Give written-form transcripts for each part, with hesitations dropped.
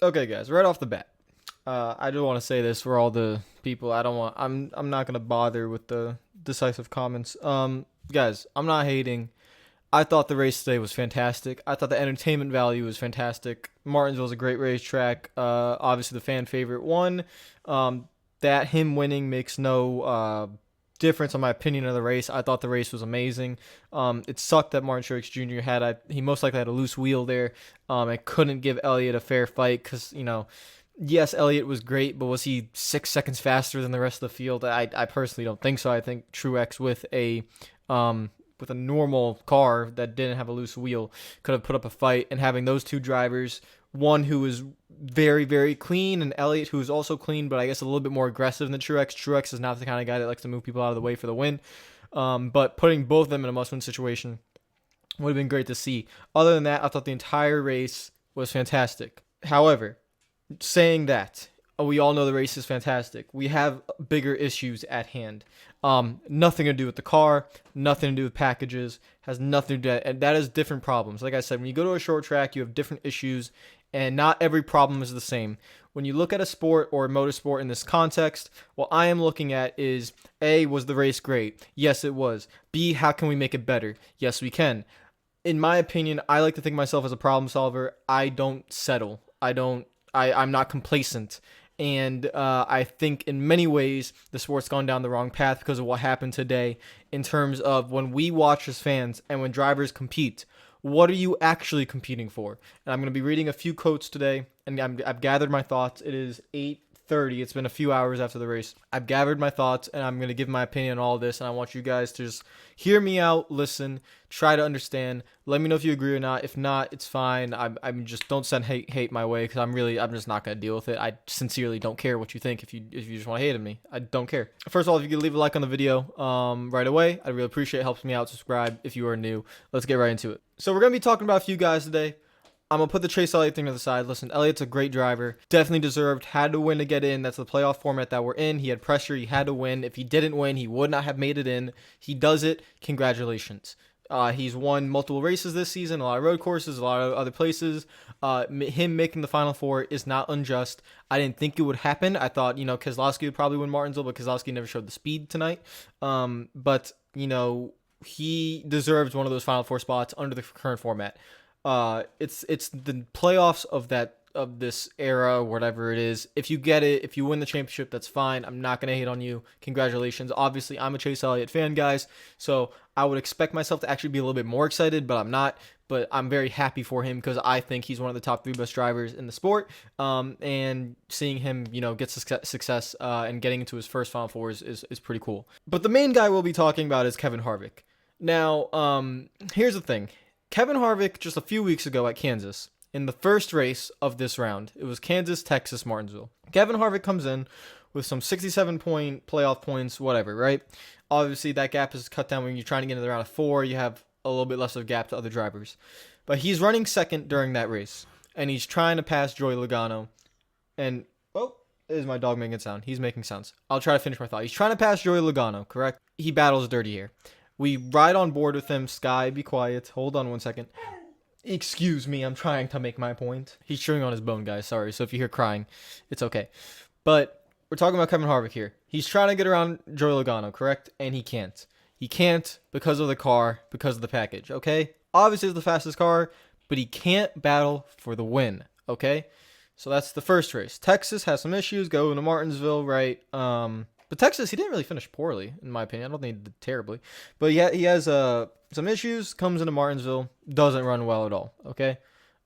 Okay, guys, right off the bat, I do want to say this for all the people. I'm not gonna bother with the decisive comments. Guys, I'm not hating. I thought the race today was fantastic. I thought the entertainment value was fantastic. Martinsville's a great racetrack. Obviously the fan favorite one. That him winning makes no difference on my opinion of the race. I thought the race was amazing. It sucked that Martin Truex Jr. he most likely had a loose wheel there. And couldn't give Elliott a fair fight because yes, Elliott was great, but was he 6 seconds faster than the rest of the field? I personally don't think so. I think Truex with a normal car that didn't have a loose wheel could have put up a fight, and having those two drivers, one who was very, very clean and Elliott who was also clean, but I guess a little bit more aggressive than Truex. Truex is not the kind of guy that likes to move people out of the way for the win. But putting both of them in a must-win situation would have been great to see. Other than that, I thought the entire race was fantastic. However, saying that, we all know the race is fantastic. We have bigger issues at hand. Nothing to do with the car, nothing to do with packages, has nothing to do, and that is different problems. Like I said, when you go to a short track, you have different issues, and not every problem is the same. When you look at a sport or a motorsport in this context, what I am looking at is A, was the race great? Yes, it was. B, how can we make it better? Yes, we can. In my opinion, I like to think of myself as a problem solver. I don't settle. I'm not complacent. And I think in many ways the sport's gone down the wrong path because of what happened today in terms of when we watch as fans and when drivers compete. What are you actually competing for? And I'm going to be reading a few quotes today, and I've gathered my thoughts. It is 8:30. It's been a few hours after the race. I've gathered my thoughts, and I'm going to give my opinion on all this, and I want you guys to just hear me out, listen, try to understand. Let me know if you agree or not. If not, it's fine. I'm just don't send hate my way because I'm just not gonna deal with it. I sincerely don't care what you think. If you just want to hate on me, I don't care. First of all, if you could leave a like on the video right away, I'd really appreciate it. Helps me out. Subscribe if you are new. Let's get right into it. So we're gonna be talking about a few guys today. I'm going to put the Chase Elliott thing to the side. Listen, Elliott's a great driver. Definitely deserved. Had to win to get in. That's the playoff format that we're in. He had pressure. He had to win. If he didn't win, he would not have made it in. He does it. Congratulations. He's won multiple races this season, a lot of road courses, a lot of other places. Him making the Final Four is not unjust. I didn't think it would happen. I thought, Keselowski would probably win Martinsville, but Keselowski never showed the speed tonight. But he deserves one of those Final Four spots under the current format. It's the playoffs of this era, whatever it is. If you get it, if you win the championship, that's fine. I'm not gonna hate on you. Congratulations. Obviously, I'm a Chase Elliott fan, guys, so I would expect myself to actually be a little bit more excited, but I'm not. But I'm very happy for him because I think he's one of the top three best drivers in the sport. And seeing him, get success and getting into his first Final Four is pretty cool. But the main guy we'll be talking about is Kevin Harvick. Now, here's the thing. Kevin Harvick, just a few weeks ago at Kansas, in the first race of this round, it was Kansas, Texas, Martinsville. Kevin Harvick comes in with some 67-point playoff points, whatever, right? Obviously, that gap is cut down when you're trying to get into the round of four. You have a little bit less of a gap to other drivers. But he's running second during that race, and he's trying to pass Joey Logano. And, oh, is my dog making sound? He's making sounds. I'll try to finish my thought. He's trying to pass Joey Logano, correct? He battles Dirty Air. We ride on board with him. Sigh, be quiet. Hold on 1 second. Excuse me, I'm trying to make my point. He's chewing on his bone, guys. Sorry. So if you hear crying, it's okay. But we're talking about Kevin Harvick here. He's trying to get around Joey Logano, correct? And he can't. He can't because of the car, because of the package, okay? Obviously, it's the fastest car, but he can't battle for the win, okay? So that's the first race. Texas has some issues, going to Martinsville, right? But Texas, he didn't really finish poorly, in my opinion. I don't think he did terribly. But yeah, he has some issues, comes into Martinsville, doesn't run well at all, okay?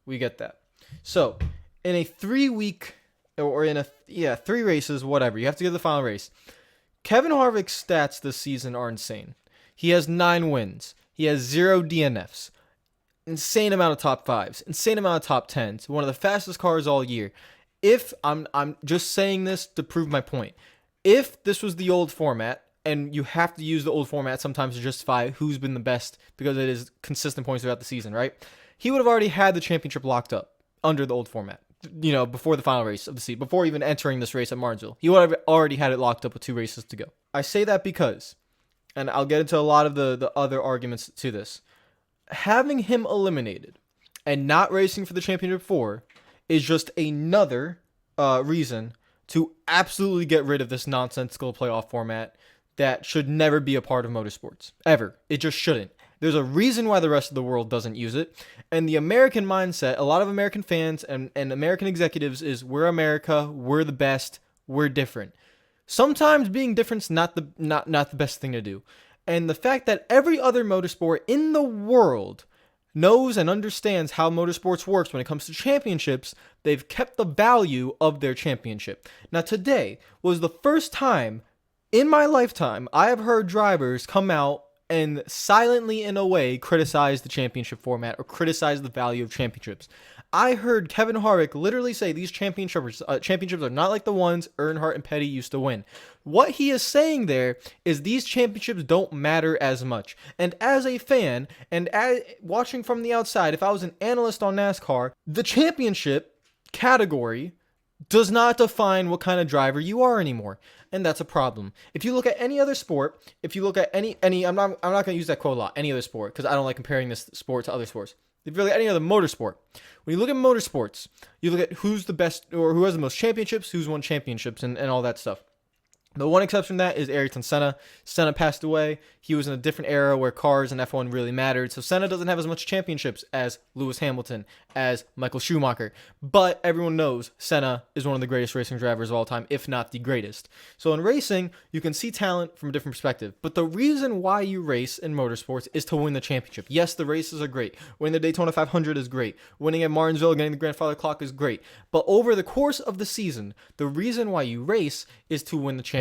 We get that. So, in a 3-week, or in 3 races, whatever, you have to get the final race. Kevin Harvick's stats this season are insane. He has 9 wins. He has 0 DNFs. Insane amount of top 5s. Insane amount of top 10s. One of the fastest cars all year. If, I'm just saying this to prove my point. If this was the old format, and you have to use the old format sometimes to justify who's been the best because it is consistent points throughout the season, right? He would have already had the championship locked up under the old format, before the final race of the season, before even entering this race at Martinsville. He would have already had it locked up with 2 races to go. I say that because, and I'll get into a lot of the other arguments to this, having him eliminated and not racing for the championship 4 is just another reason to absolutely get rid of this nonsensical playoff format that should never be a part of motorsports. Ever. It just shouldn't. There's a reason why the rest of the world doesn't use it. And the American mindset, a lot of American fans and American executives is we're America, we're the best, we're different. Sometimes being different's not the best thing to do. And the fact that every other motorsport in the world knows and understands how motorsports works when it comes to championships, they've kept the value of their championship. Now today was the first time in my lifetime I have heard drivers come out and silently, in a way, criticize the championship format or criticize the value of championships. I heard Kevin Harvick literally say these championships are not like the ones Earnhardt and Petty used to win. What he is saying there is these championships don't matter as much. And as a fan, and watching from the outside, if I was an analyst on NASCAR, the championship category does not define what kind of driver you are anymore. And that's a problem. If you look at any other sport, if you look at any I'm not going to use that quote a lot, any other sport, because I don't like comparing this sport to other sports. If you look at any other motorsport, when you look at motorsports, you look at who's the best or who has the most championships, who's won championships, and all that stuff. The one exception to that is Ayrton Senna. Senna passed away. He was in a different era where cars and F1 really mattered. So Senna doesn't have as much championships as Lewis Hamilton, as Michael Schumacher. But everyone knows Senna is one of the greatest racing drivers of all time, if not the greatest. So in racing, you can see talent from a different perspective. But the reason why you race in motorsports is to win the championship. Yes, the races are great. Winning the Daytona 500 is great. Winning at Martinsville, getting the grandfather clock is great. But over the course of the season, the reason why you race is to win the championship.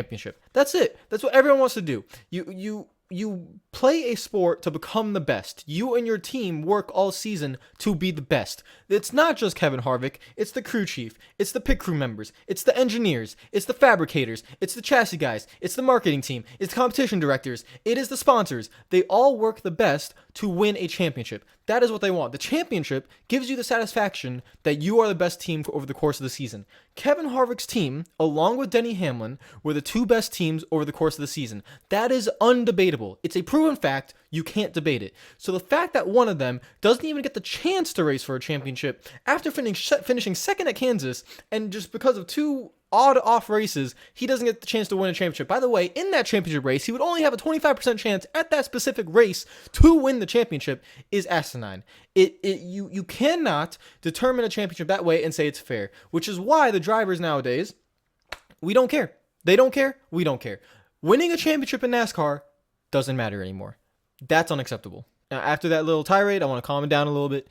That's it. That's what everyone wants to do. You play a sport to become the best. You and your team work all season to be the best. It's not just Kevin Harvick. It's the crew chief. It's the pit crew members. It's the engineers. It's the fabricators. It's the chassis guys. It's the marketing team. It's the competition directors. It is the sponsors. They all work the best to win a championship. That is what they want. The championship gives you the satisfaction that you are the best team over the course of the season. Kevin Harvick's team, along with Denny Hamlin, were the two best teams over the course of the season. That is undebatable. It's a proven fact. You can't debate it. So the fact that one of them doesn't even get the chance to race for a championship after finishing second at Kansas, and just because of two odd off races, he doesn't get the chance to win a championship. By the way, in that championship race, he would only have a 25% chance at that specific race to win the championship, is asinine. You cannot determine a championship that way and say it's fair, which is why the drivers nowadays, we don't care. They don't care. We don't care. Winning a championship in NASCAR doesn't matter anymore. That's unacceptable. Now, after that little tirade, I want to calm it down a little bit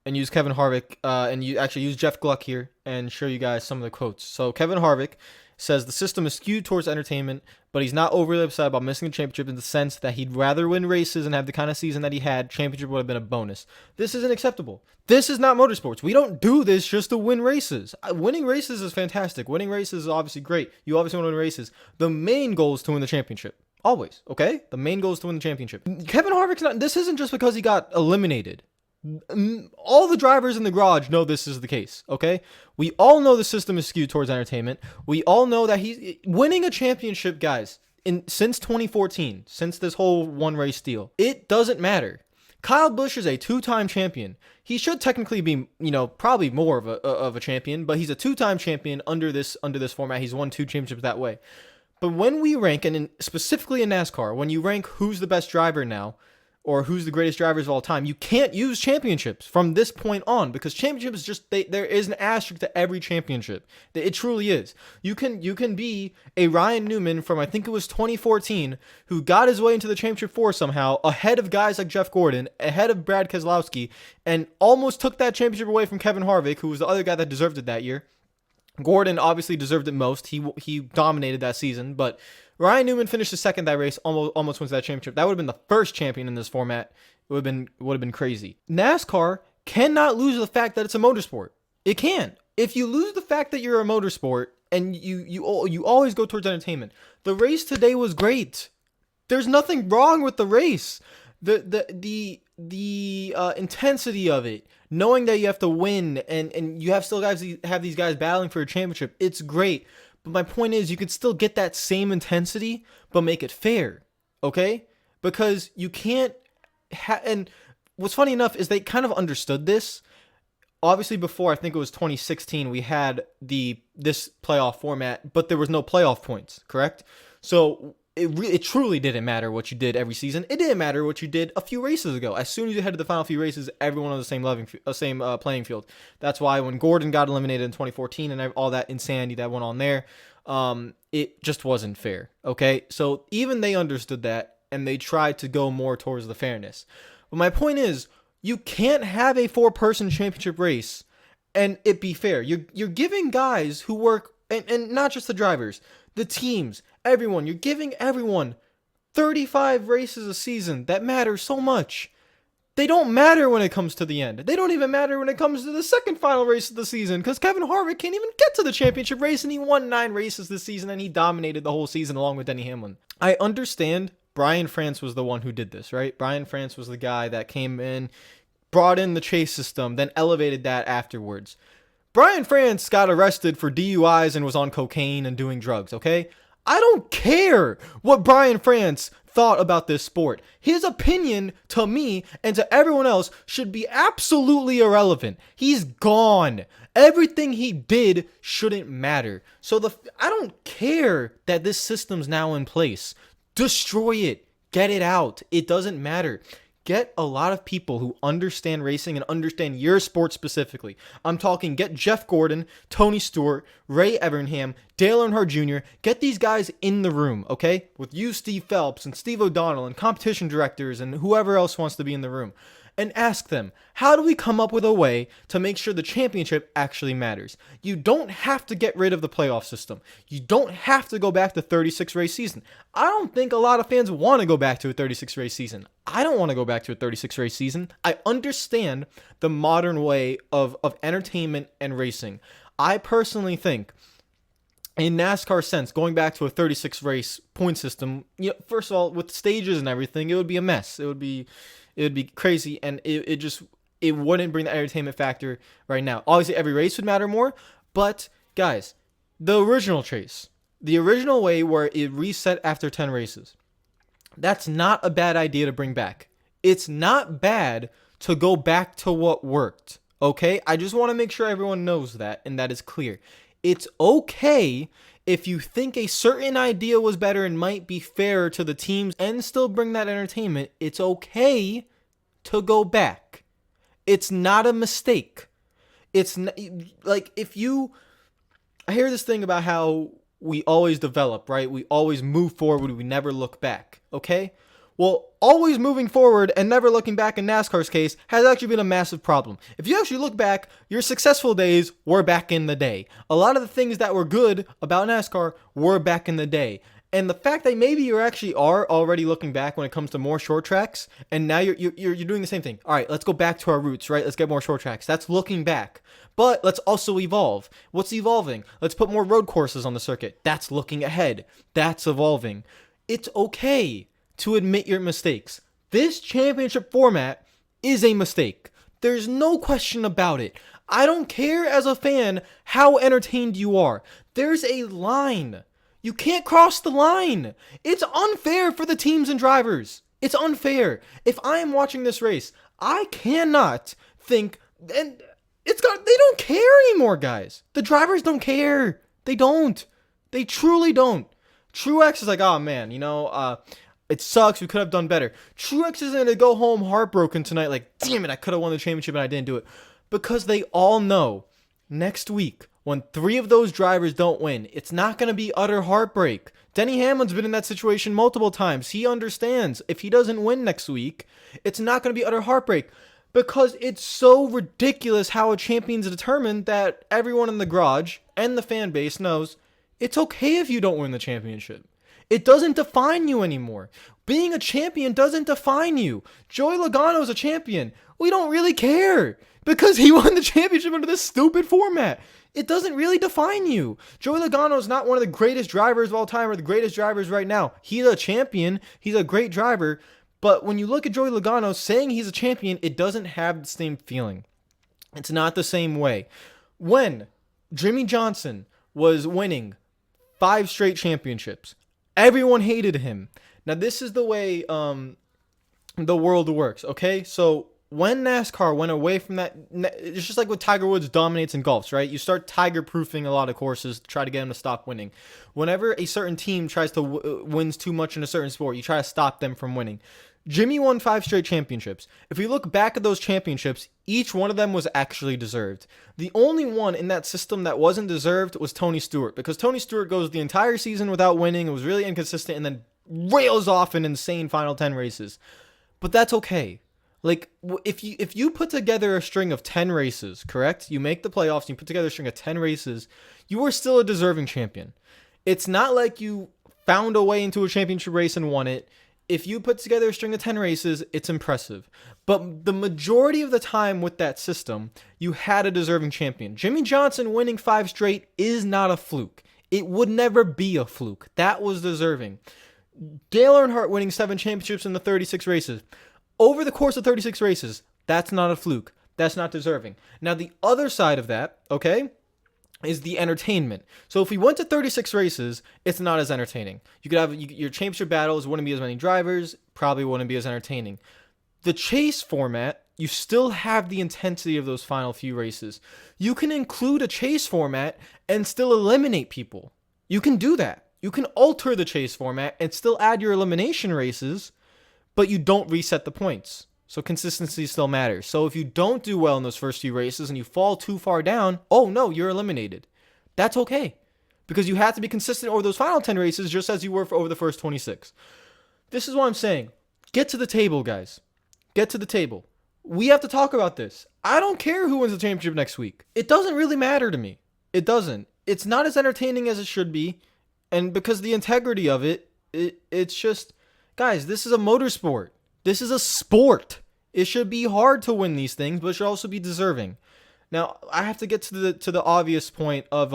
and use Kevin Harvick, and you actually use Jeff Gluck here and show you guys some of the quotes. So Kevin Harvick says the system is skewed towards entertainment, but he's not overly upset about missing a championship in the sense that he'd rather win races and have the kind of season that he had. Championship would have been a bonus. This isn't acceptable. This is not motorsports. We don't do this just to win races. Winning races is fantastic. Winning races is obviously great. You obviously want to win races. The main goal is to win the championship. Always, okay? The main goal is to win the championship. Kevin Harvick's not, this isn't just because he got eliminated. All the drivers in the garage know this is the case, okay? We all know the system is skewed towards entertainment. We all know that he's winning a championship, guys, since 2014, since this whole one race deal. It doesn't matter. Kyle Busch is a two-time champion. He should technically be, probably more of a champion, but he's a two-time champion under this format. He's won two championships that way. But when we rank, and specifically in NASCAR, when you rank who's the best driver now, or who's the greatest drivers of all time, you can't use championships from this point on, because championships just there is an asterisk to every championship. It truly is. You can be a Ryan Newman from, I think it was 2014, who got his way into the championship four somehow, ahead of guys like Jeff Gordon, ahead of Brad Keselowski, and almost took that championship away from Kevin Harvick, who was the other guy that deserved it that year. Gordon obviously deserved it most. He dominated that season, but Ryan Newman finished second that race, almost wins that championship. That would have been the first champion in this format. It would have been crazy. NASCAR cannot lose the fact that it's a motorsport. It can. If you lose the fact that you're a motorsport and you always go towards entertainment. The race today was great. There's nothing wrong with the race. The intensity of it, knowing that you have to win and you have still have these guys battling for a championship, it's great. But my point is, you could still get that same intensity, but make it fair, okay? Because you can't and what's funny enough is they kind of understood this obviously before, I think it was 2016, we had this playoff format, but there was no playoff points, correct? So it truly didn't matter what you did every season. It didn't matter what you did a few races ago. As soon as you head to the final few races, everyone on the same playing field. That's why when Gordon got eliminated in 2014 and all that insanity that went on there, it just wasn't fair. Okay, so even they understood that, and they tried to go more towards the fairness. But my point is, you can't have a 4-person championship race and it be fair. You're giving guys who work, and not just the drivers, the teams, everyone. You're giving everyone 35 races a season that matter so much. They don't matter when it comes to the end. They don't even matter when it comes to the second final race of the season, because Kevin Harvick can't even get to the championship race, and he won 9 races this season, and he dominated the whole season along with Denny Hamlin. I understand Brian France was the one who did this, right? Brian France was the guy that came in, brought in the chase system, then elevated that afterwards. Brian France got arrested for DUIs and was on cocaine and doing drugs, okay? I don't care what Brian France thought about this sport. His opinion to me and to everyone else should be absolutely irrelevant. He's gone. Everything he did shouldn't matter. So I don't care that this system's now in place. Destroy it. Get it out. It doesn't matter. Get a lot of people who understand racing and understand your sport specifically. I'm talking get Jeff Gordon, Tony Stewart, Ray Evernham, Dale Earnhardt Jr. Get these guys in the room, okay? With you, Steve Phelps, and Steve O'Donnell, and competition directors, and whoever else wants to be in the room. And ask them, how do we come up with a way to make sure the championship actually matters? You don't have to get rid of the playoff system. You don't have to go back to 36 race season. I don't think a lot of fans want to go back to a 36 race season. I don't want to go back to a 36 race season. I understand the modern way of entertainment and racing. I personally think, in NASCAR sense, going back to a 36 race point system, first of all, with stages and everything, it would be a mess. It would be crazy, and it wouldn't bring the entertainment factor right now. Obviously, every race would matter more, but guys, the original chase, the original way where it reset after 10 races, that's not a bad idea to bring back. It's not bad to go back to what worked, okay? I just want to make sure everyone knows that, and that is clear. It's okay if you think a certain idea was better and might be fairer to the teams and still bring that entertainment. It's okay to go back. It's not a mistake. It's like I hear this thing about how we always develop, right? We always move forward. We never look back. Okay? Well, always moving forward and never looking back in NASCAR's case has actually been a massive problem. If you actually look back, your successful days were back in the day. A lot of the things that were good about NASCAR were back in the day. And the fact that maybe you actually are already looking back when it comes to more short tracks, and now you're doing the same thing. All right, let's go back to our roots, right? Let's get more short tracks. That's looking back. But let's also evolve. What's evolving? Let's put more road courses on the circuit. That's looking ahead. That's evolving. It's okay to admit your mistakes. This championship format is a mistake. There's no question about it. I don't care as a fan how entertained you are. There's a line. You can't cross the line. It's unfair for the teams and drivers. It's unfair. If I am watching this race, I cannot think, and they don't care anymore, guys. The drivers don't care. They don't. They truly don't. Truex is like, oh man, it sucks. We could have done better. Truex is going to go home heartbroken tonight. Like, damn it, I could have won the championship and I didn't do it. Because they all know next week, when 3 of those drivers don't win, it's not going to be utter heartbreak. Denny Hamlin's been in that situation multiple times. He understands if he doesn't win next week, it's not going to be utter heartbreak. Because it's so ridiculous how a champion's determined that everyone in the garage and the fan base knows it's okay if you don't win the championship. It doesn't define you anymore. Being a champion doesn't define you. Joey Logano's a champion. We don't really care because he won the championship under this stupid format. It doesn't really define you. Joey Logano is not one of the greatest drivers of all time or the greatest drivers right now. He's a champion. He's a great driver. But when you look at Joey Logano saying he's a champion, it doesn't have the same feeling. It's not the same way. When Jimmy Johnson was winning 5 straight championships, everyone hated him. Now, this is the way the world works, okay? So when NASCAR went away from that, it's just like what Tiger Woods dominates in golfs, right? You start tiger-proofing a lot of courses to try to get them to stop winning. Whenever a certain team tries to wins too much in a certain sport, you try to stop them from winning. Jimmy won 5 straight championships. If you look back at those championships, each one of them was actually deserved. The only one in that system that wasn't deserved was Tony Stewart, because Tony Stewart goes the entire season without winning. It was really inconsistent, and then rails off an insane final 10 races. But that's okay. Like, if you put together a string of 10 races, correct? You make the playoffs, and you put together a string of 10 races, you are still a deserving champion. It's not like you found a way into a championship race and won it. If you put together a string of 10 races, it's impressive. But the majority of the time with that system, you had a deserving champion. Jimmy Johnson winning 5 straight is not a fluke. It would never be a fluke. That was deserving. Dale Earnhardt winning 7 championships in the 36 races. Over the course of 36 races, that's not a fluke. That's not deserving. Now, the other side of that, okay, is the entertainment. So if we went to 36 races, it's not as entertaining. You could have your championship battles, wouldn't be as many drivers, probably wouldn't be as entertaining. The chase format, you still have the intensity of those final few races. You can include a chase format and still eliminate people. You can do that. You can alter the chase format and still add your elimination races, but you don't reset the points. So consistency still matters. So if you don't do well in those first few races and you fall too far down, oh no, you're eliminated. That's okay. Because you have to be consistent over those final 10 races just as you were for over the first 26. This is what I'm saying. Get to the table, guys. Get to the table. We have to talk about this. I don't care who wins the championship next week. It doesn't really matter to me. It doesn't. It's not as entertaining as it should be. And because the integrity of it's just... Guys, this is a motorsport. This is a sport. It should be hard to win these things, but it should also be deserving. Now, I have to get to the obvious point of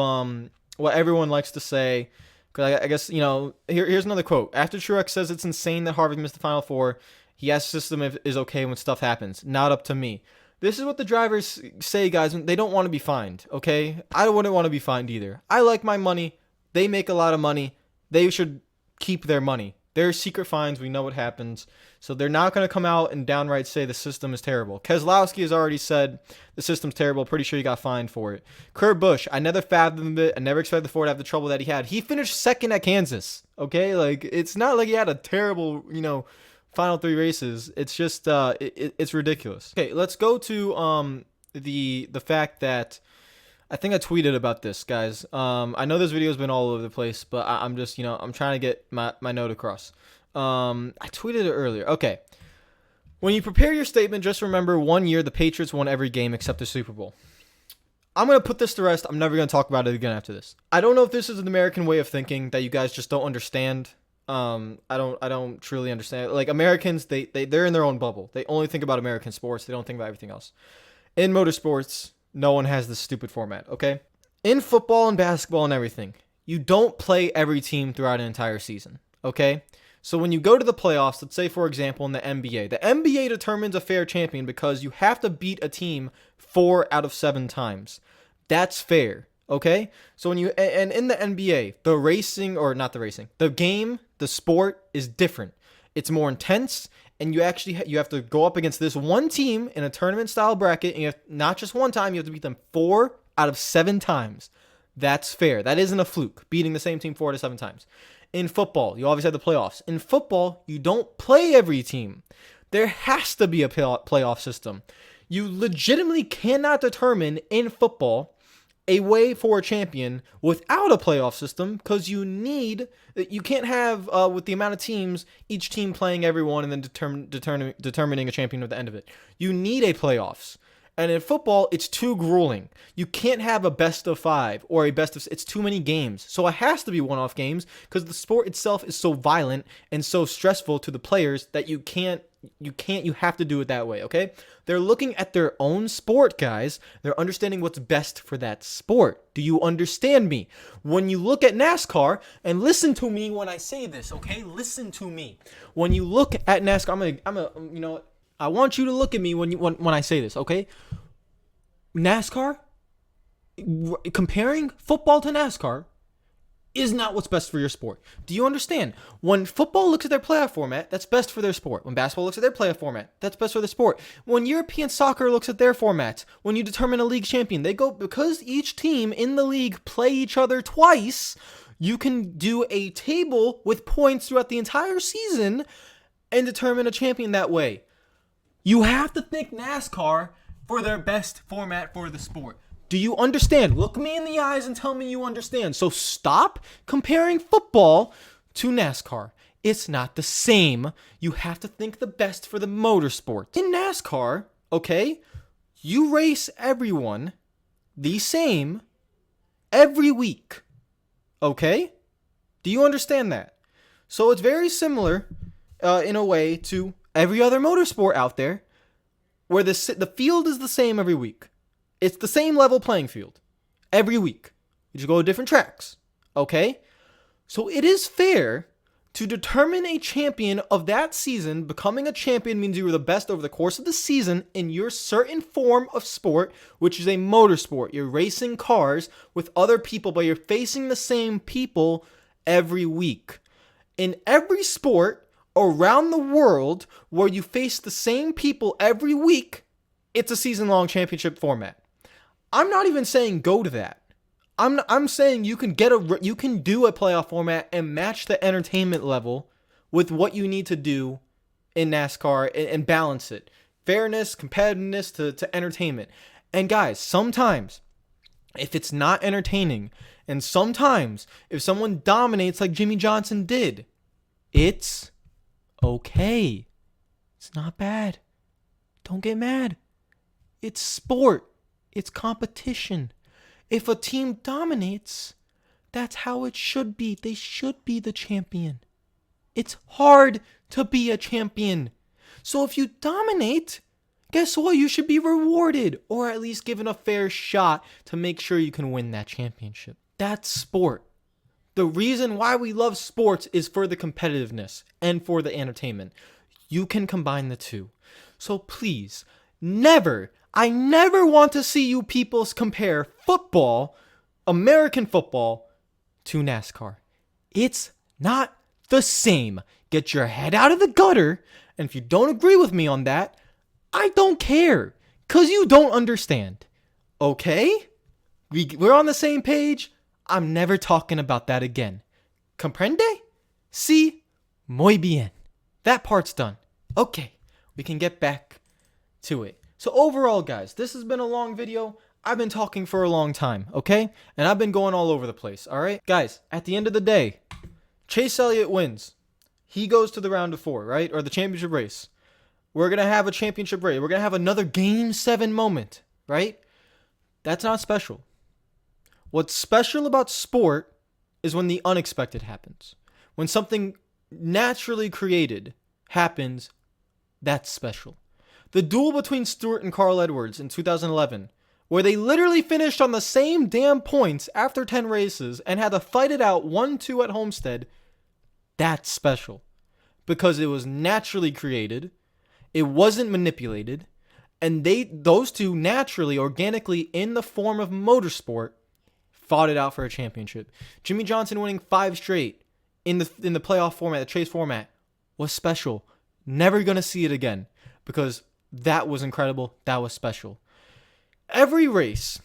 what everyone likes to say, because I guess, here's another quote. After Truex says it's insane that Harvick missed the Final Four, he asks the system if is okay when stuff happens. Not up to me. This is what the drivers say, guys, when they don't want to be fined, okay? I wouldn't want to be fined either. I like my money. They make a lot of money. They should keep their money. There's secret fines. We know what happens. So they're not going to come out and downright say the system is terrible. Keselowski has already said the system's terrible. Pretty sure he got fined for it. Kurt Busch, I never fathomed it. I never expected Ford to have the trouble that he had. He finished second at Kansas. Okay? Like, it's not like he had a terrible, final 3 races. It's just, it's ridiculous. Okay, let's go to the fact that I think I tweeted about this, guys. I know this video's been all over the place, but I'm just, I'm trying to get my note across. I tweeted it earlier. Okay. When you prepare your statement, just remember 1 year the Patriots won every game except the Super Bowl. I'm going to put this to rest. I'm never going to talk about it again after this. I don't know if this is an American way of thinking that you guys just don't understand. I don't truly understand. Like, Americans, they're in their own bubble. They only think about American sports. They don't think about everything else. In motorsports, no one has this stupid format, okay? In football and basketball and everything, you don't play every team throughout an entire season, okay? So when you go to the playoffs, let's say, for example, in the NBA determines a fair champion because you have to beat a team 4 out of 7 times. That's fair, okay? So when and in the NBA, the game, the sport is different. It's more intense, and you have to go up against this one team in a tournament-style bracket, and you have, not just one time, you have to beat them 4 out of 7 times. That's fair. That isn't a fluke, beating the same team 4 out of 7 times. In football, you always have the playoffs. In football, you don't play every team. There has to be a playoff system. You legitimately cannot determine in football a way for a champion without a playoff system, because you can't have, with the amount of teams, each team playing everyone and then determining a champion at the end of it. You need a playoffs. And in football, it's too grueling. You can't have a best of 5 or a best of... It's too many games. So it has to be one-off games because the sport itself is so violent and so stressful to the players that you have to do it that way, okay? They're looking at their own sport, guys. They're understanding what's best for that sport. Do you understand me? When you look at NASCAR, and listen to me when I say this, okay? Listen to me. When you look at NASCAR, I want you to look at me when I say this, okay? NASCAR, comparing football to NASCAR, is not what's best for your sport. Do you understand? When football looks at their playoff format, that's best for their sport. When basketball looks at their playoff format, that's best for the sport. When European soccer looks at their formats, when you determine a league champion, they go, because each team in the league play each other twice, you can do a table with points throughout the entire season and determine a champion that way. You have to think NASCAR for their best format for the sport. Do you understand? Look me in the eyes and tell me you understand. So stop comparing football to NASCAR. It's not the same. You have to think the best for the motorsport. In NASCAR, okay, you race everyone the same every week. Okay? Do you understand that? So it's very similar in a way to every other motorsport out there where the field is the same every week. It's the same level playing field every week. You just go to different tracks, okay? So it is fair to determine a champion of that season. Becoming a champion means you were the best over the course of the season in your certain form of sport, which is a motorsport. You're racing cars with other people, but you're facing the same people every week. In every sport around the world where you face the same people every week, it's a season-long championship format. I'm not even saying go to that. I'm saying you can do a playoff format and match the entertainment level with what you need to do in NASCAR and balance it. Fairness, competitiveness to entertainment. And guys, sometimes if it's not entertaining, and sometimes if someone dominates like Jimmy Johnson did, it's okay. It's not bad. Don't get mad. It's sport. It's competition. If a team dominates, that's how it should be. They should be the champion. It's hard to be a champion. So if you dominate, guess what? You should be rewarded, or at least given a fair shot to make sure you can win that championship. That's sport. The reason why we love sports is for the competitiveness and for the entertainment. You can combine the two. So please, I never want to see you people compare football, American football, to NASCAR. It's not the same. Get your head out of the gutter, and if you don't agree with me on that, I don't care, because you don't understand. Okay? We're on the same page. I'm never talking about that again. Comprende? Sí, muy bien. That part's done. Okay, we can get back to it. So overall, guys, this has been a long video. I've been talking for a long time, okay? And I've been going all over the place, all right? Guys, at the end of the day, Chase Elliott wins. He goes to the round of 4, right? Or the championship race. We're going to have a championship race. We're going to have another Game 7 moment, right? That's not special. What's special about sport is when the unexpected happens. When something naturally created happens, that's special. The duel between Stewart and Carl Edwards in 2011, where they literally finished on the same damn points after 10 races and had to fight it out 1-2 at Homestead, that's special. Because it was naturally created, it wasn't manipulated, and those two naturally, organically, in the form of motorsport, fought it out for a championship. Jimmy Johnson winning 5 straight in the playoff format, the chase format, was special. Never gonna see it again, because that was incredible. That was special. Every race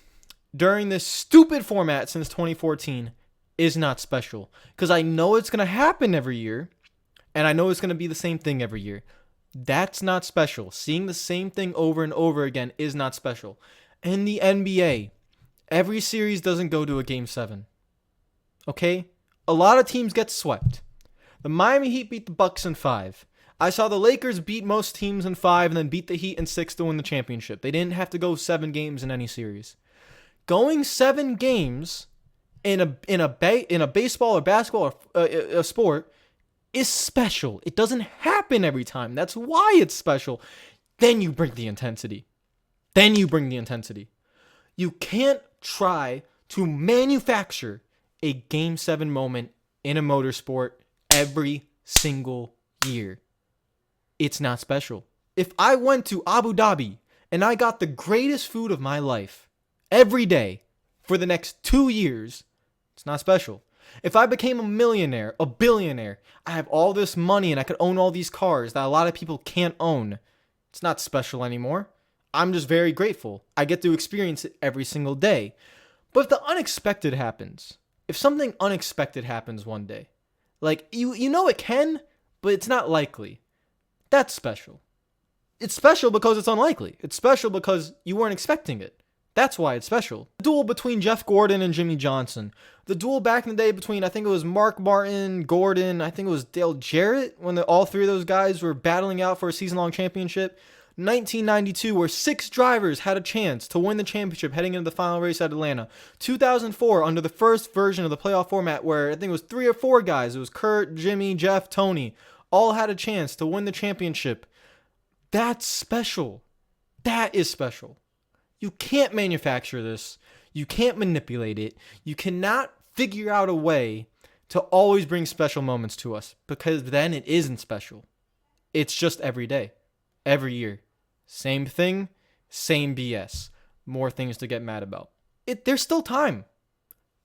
during this stupid format since 2014 is not special, because I know it's going to happen every year, and I know it's going to be the same thing every year. That's not special. Seeing the same thing over and over again is not special. In the NBA, every series doesn't go to a Game 7. Okay? A lot of teams get swept. The Miami Heat beat the Bucks in 5. I saw the Lakers beat most teams in 5 and then beat the Heat in 6 to win the championship. They didn't have to go 7 games in any series. Going 7 games in a baseball or basketball or a sport is special. It doesn't happen every time. That's why it's special. Then you bring the intensity. You can't try to manufacture a Game 7 moment in a motorsport every single year. It's not special. If I went to Abu Dhabi and I got the greatest food of my life every day for the next 2 years, it's not special. If I became a millionaire, a billionaire, I have all this money and I could own all these cars that a lot of people can't own. It's not special anymore. I'm just very grateful. I get to experience it every single day. But if the unexpected happens, if something unexpected happens one day, like you know it can, but it's not likely, that's special. It's special because it's unlikely. It's special because you weren't expecting it. That's why it's special. The duel between Jeff Gordon and Jimmy Johnson. The duel back in the day between, I think it was Mark Martin, Gordon, I think it was Dale Jarrett, when all three of those guys were battling out for a season-long championship. 1992, where 6 drivers had a chance to win the championship heading into the final race at Atlanta. 2004, under the first version of the playoff format, where I think it was 3 or 4 guys. It was Kurt, Jimmy, Jeff, Tony. All had a chance to win the championship. That's special. That is special. You can't manufacture this. You can't manipulate it. You cannot figure out a way to always bring special moments to us, because then it isn't special. It's just every day, every year. Same thing, same BS. More things to get mad about. There's still time.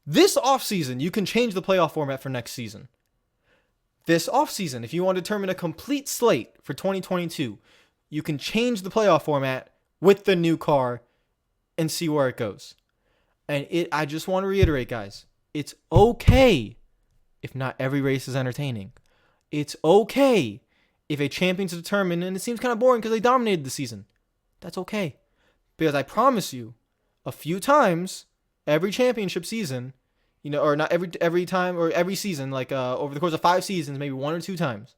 This offseason, you can change the playoff format for next season. This offseason, if you want to determine a complete slate for 2022, you can change the playoff format with the new car and see where it goes. And I just want to reiterate, guys, it's okay if not every race is entertaining. It's okay if a champion's determined and it seems kind of boring because they dominated the season. That's okay. Because I promise you, a few times, every championship season, or not every time or every season, like over the course of 5 seasons, maybe 1 or 2 times,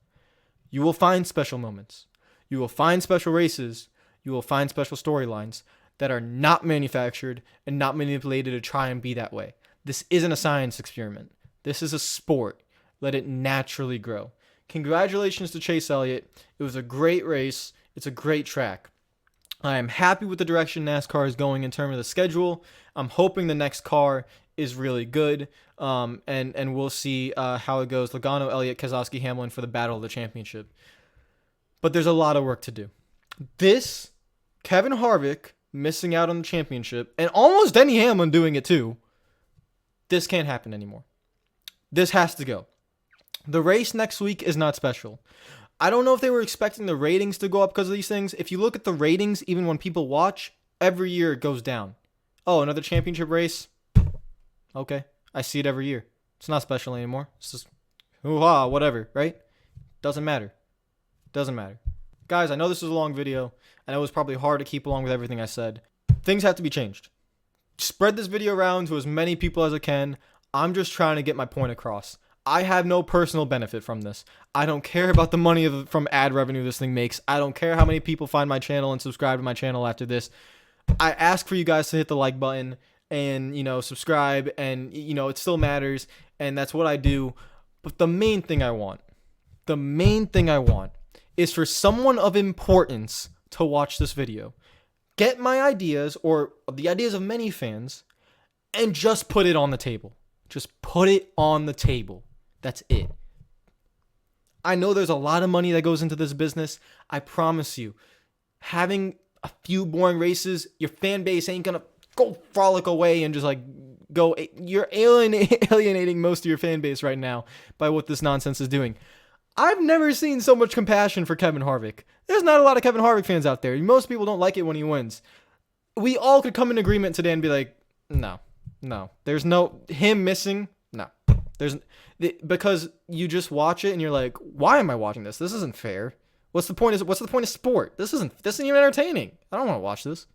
you will find special moments. You will find special races. You will find special storylines that are not manufactured and not manipulated to try and be that way. This isn't a science experiment. This is a sport. Let it naturally grow. Congratulations to Chase Elliott. It was a great race. It's a great track. I am happy with the direction NASCAR is going in terms of the schedule. I'm hoping the next car is really good. And we'll see how it goes. Logano, Elliott, Keselowski, Hamlin for the battle of the championship. But there's a lot of work to do. This, Kevin Harvick missing out on the championship, and almost Denny Hamlin doing it too, this can't happen anymore. This has to go. The race next week is not special. I don't know if they were expecting the ratings to go up because of these things. If you look at the ratings, even when people watch, every year it goes down. Oh, another championship race? Okay. I see it every year. It's not special anymore. It's just, hoo-ha, whatever, right? Doesn't matter. Doesn't matter. Guys, I know this was a long video. I know it was probably hard to keep along with everything I said. Things have to be changed. Spread this video around to as many people as I can. I'm just trying to get my point across. I have no personal benefit from this. I don't care about the money from ad revenue this thing makes. I don't care how many people find my channel and subscribe to my channel after this. I ask for you guys to hit the like button and, subscribe, and, it still matters, and that's what I do. But the main thing I want is for someone of importance to watch this video, get my ideas or the ideas of many fans, and just put it on the table. Just put it on the table. That's it. I know there's a lot of money that goes into this business. I promise you, having a few boring races, your fan base ain't gonna go frolic away and just go. You're alienating most of your fan base right now by what this nonsense is doing. I've never seen so much compassion for Kevin Harvick. There's not a lot of Kevin Harvick fans out there. Most people don't like it when he wins. We all could come in agreement today and be like, no. There's no him missing. No. Because you just watch it and you're like, why am I watching this? This isn't fair. What's the point of sport? This isn't even entertaining. I don't want to watch this.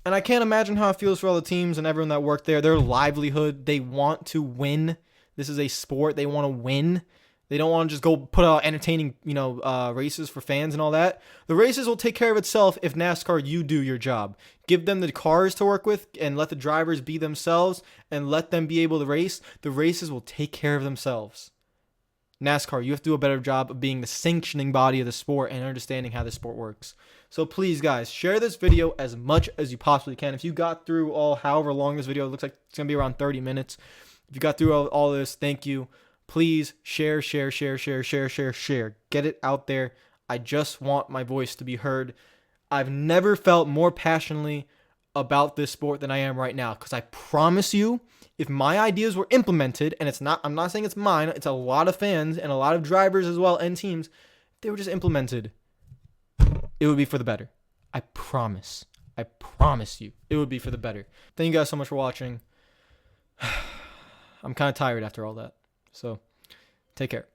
And I can't imagine how it feels for all the teams and everyone that worked there. Their livelihood, they want to win. This is a sport. They want to win. They don't want to just go put out entertaining, races for fans and all that. The races will take care of itself if NASCAR, you do your job. Give them the cars to work with and let the drivers be themselves and let them be able to race. The races will take care of themselves. NASCAR, you have to do a better job of being the sanctioning body of the sport and understanding how the sport works. So please, guys, share this video as much as you possibly can. If you got through however long this video, it looks like it's going to be around 30 minutes. If you got through all this, thank you. Please share. Get it out there. I just want my voice to be heard. I've never felt more passionately about this sport than I am right now. Because I promise you, if my ideas were implemented, and I'm not saying it's mine, it's a lot of fans and a lot of drivers as well and teams, if they were just implemented, it would be for the better. I promise. I promise you, it would be for the better. Thank you guys so much for watching. I'm kind of tired after all that. So, take care.